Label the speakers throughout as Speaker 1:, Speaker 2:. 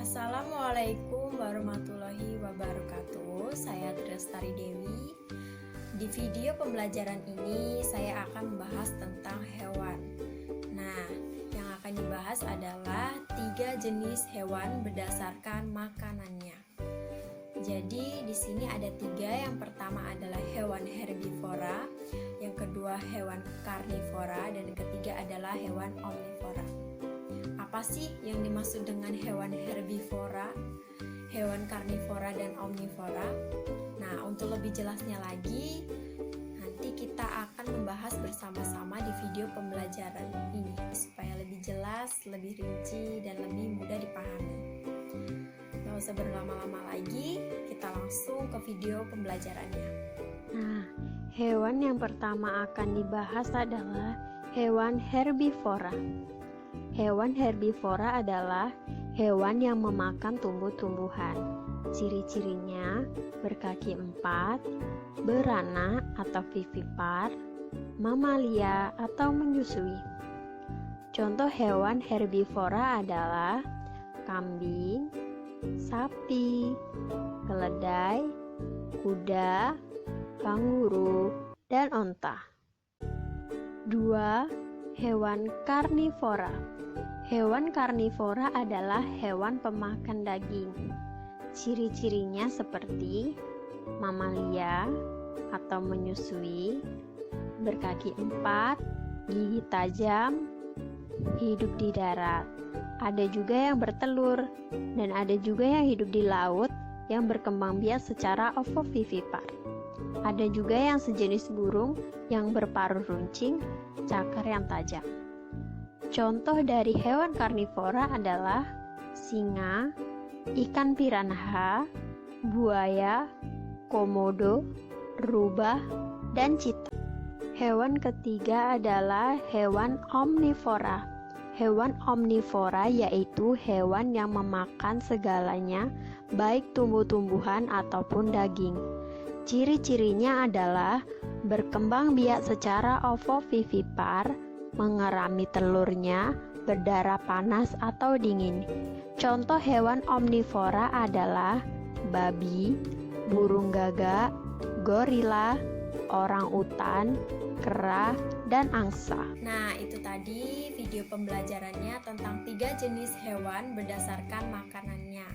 Speaker 1: Assalamualaikum warahmatullahi wabarakatuh. Saya Trestari Dewi. Di video pembelajaran ini saya akan membahas tentang hewan. Nah, yang akan dibahas adalah 3 jenis hewan berdasarkan makanannya. Jadi di sini ada 3. Yang pertama adalah hewan herbivora, yang kedua hewan karnivora, dan yang ketiga adalah hewan omnivora. Apa sih yang dimaksud dengan hewan herbivora, hewan karnivora, dan omnivora? Nah, untuk lebih jelasnya lagi, nanti kita akan membahas bersama-sama di video pembelajaran ini supaya lebih jelas, lebih rinci, dan lebih mudah dipahami. Gak usah berlama-lama lagi, kita langsung ke video pembelajarannya.
Speaker 2: Nah, hewan yang pertama akan dibahas adalah hewan herbivora. Hewan herbivora adalah hewan yang memakan tumbuh-tumbuhan. Ciri-cirinya berkaki 4, beranak atau vivipar, mamalia atau menyusui. Contoh hewan herbivora adalah kambing, sapi, keledai, kuda, kanguru, dan onta. 2. Hewan karnivora. Hewan karnivora adalah hewan pemakan daging. Ciri-cirinya seperti mamalia atau menyusui, berkaki 4, gigi tajam, hidup di darat. Ada juga yang bertelur, dan ada juga yang hidup di laut yang berkembang biak secara ovovivipar. Ada juga yang sejenis burung yang berparuh runcing, cakar yang tajam. Contoh dari hewan karnivora adalah singa, ikan piranha, buaya, komodo, rubah, dan cheetah. Hewan ketiga adalah hewan omnivora. Hewan omnivora yaitu hewan yang memakan segalanya, baik tumbuh-tumbuhan ataupun daging. Ciri-cirinya adalah berkembang biak secara ovovivipar, mengerami telurnya, berdarah panas atau dingin. Contoh hewan omnivora adalah babi, burung gagak, gorila, orangutan, kera, dan angsa.
Speaker 1: Nah, itu tadi video pembelajarannya tentang 3 jenis hewan berdasarkan makanannya.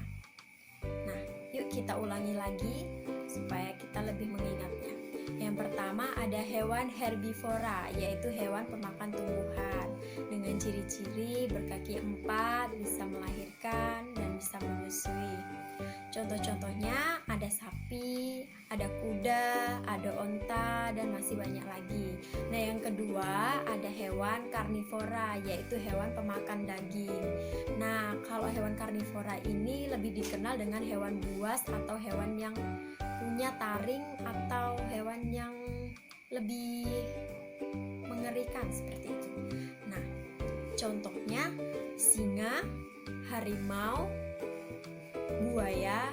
Speaker 1: Nah, yuk kita ulangi lagi supaya kita lebih mengingatnya. Yang pertama ada hewan herbivora, yaitu hewan pemakan tumbuhan dengan ciri-ciri berkaki 4, bisa melahirkan, dan bisa menyusui. Contoh-contohnya ada sapi, ada kuda, ada onta, dan masih banyak lagi. Nah, yang kedua ada hewan karnivora, yaitu hewan pemakan daging. Nah, kalau hewan karnivora ini lebih dikenal dengan hewan buas atau hewan yang punya taring atau hewan yang lebih mengerikan seperti itu. Nah, contohnya singa, harimau, buaya,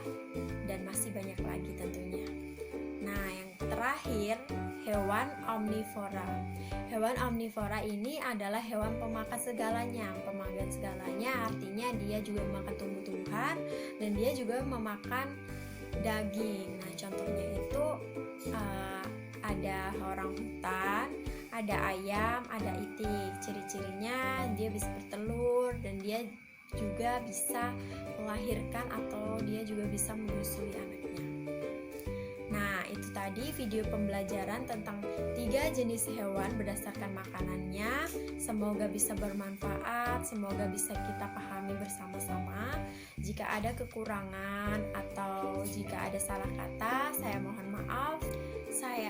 Speaker 1: dan masih banyak lagi tentunya. Nah, yang terakhir hewan omnivora. Hewan omnivora ini adalah hewan pemakan segalanya. Pemakan segalanya artinya dia juga memakan tumbuh-tumbuhan dan dia juga memakan daging. Nah, contohnya itu ada orangutan, ada ayam, ada itik. Ciri-cirinya dia bisa bertelur dan dia juga bisa melahirkan atau dia juga bisa menyusui anaknya. Nah, itu tadi video pembelajaran tentang 3 jenis hewan berdasarkan makanannya. Semoga bisa bermanfaat, semoga bisa kita pahami bersama-sama. Jika ada kekurangan atau jika ada salah kata, saya mohon maaf. Saya